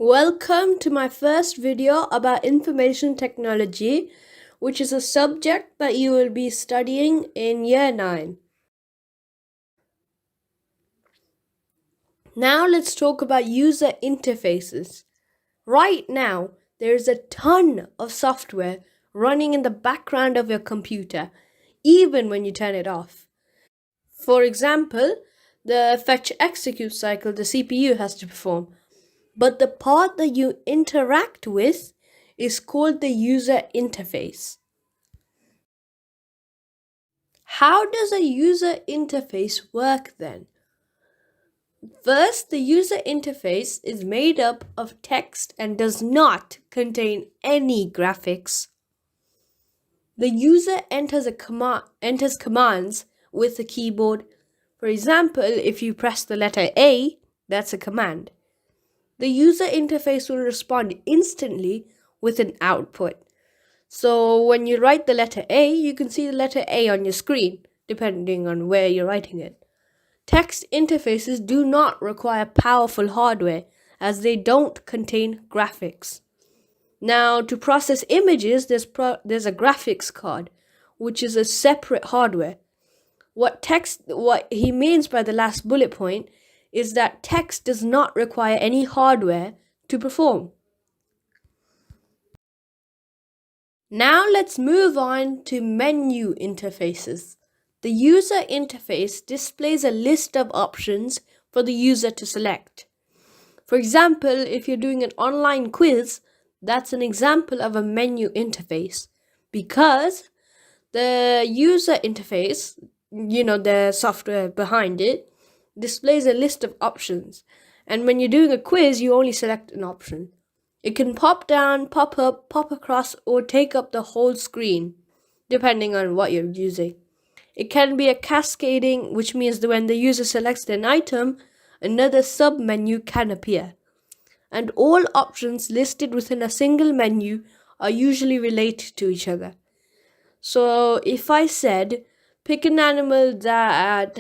Welcome to my first video about information technology, which is a subject that you will be studying in Year 9. Now let's talk about user interfaces. Right now, there is a ton of software running in the background of your computer, even when you turn it off. For example, the fetch execute cycle the CPU has to perform. But the part that you interact with is called the user interface. How does a user interface work then? First, the user interface is made up of text and does not contain any graphics. The user enters commands with the keyboard. For example, if you press the letter A, that's a command. The user interface will respond instantly with an output. So when you write the letter A, you can see the letter A on your screen, depending on where you're writing it. Text interfaces do not require powerful hardware, as they don't contain graphics. Now, to process images, there's a graphics card, which is a separate hardware. What he means by the last bullet point is that text does not require any hardware to perform. Now let's move on to menu interfaces. The user interface displays a list of options for the user to select. For example, if you're doing an online quiz, that's an example of a menu interface, because the user interface, the software behind it, displays a list of options. And when you're doing a quiz, you only select an option. It can pop down, pop up, pop across, or take up the whole screen, depending on what you're using. It can be a cascading, which means that when the user selects an item, another sub-menu can appear. And all options listed within a single menu are usually related to each other. So if I said, pick an animal that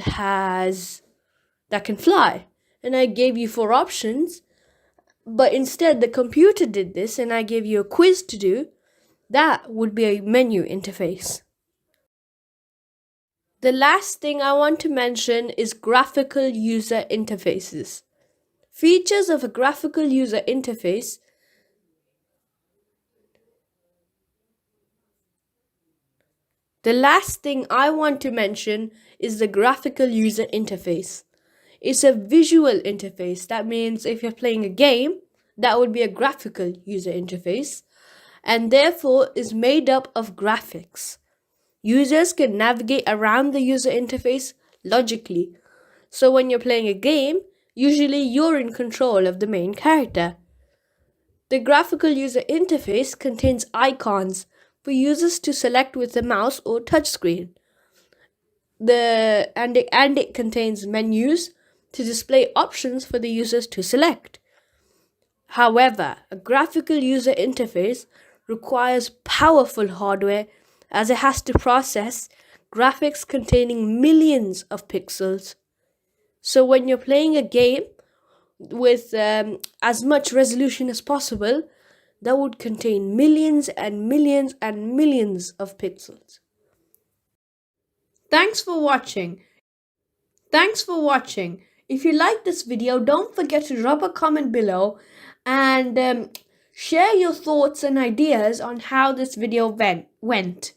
can fly, and I gave you 4 options, but instead the computer did this and I gave you a quiz to do, that would be a menu interface. The last thing I want to mention is graphical user interfaces. Features of a graphical user interface The last thing I want to mention is the graphical user interface. It's a visual interface. That means if you're playing a game, that would be a graphical user interface, and therefore is made up of graphics. Users can navigate around the user interface logically. So when you're playing a game, usually you're in control of the main character. The graphical user interface contains icons for users to select with the mouse or touchscreen. It contains menus to display options for the users to select. However, a graphical user interface requires powerful hardware, as it has to process graphics containing millions of pixels. So when you're playing a game with as much resolution as possible, that would contain millions and millions and millions of pixels. Thanks for watching. If you like this video, don't forget to drop a comment below and share your thoughts and ideas on how this video went.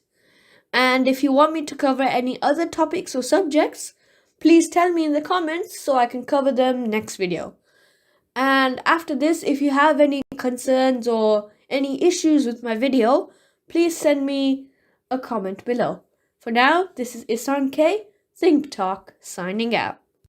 And if you want me to cover any other topics or subjects, please tell me in the comments so I can cover them next video. And after this, if you have any concerns or any issues with my video, please send me a comment below. For now, this is Isan K, Think Talk, signing out.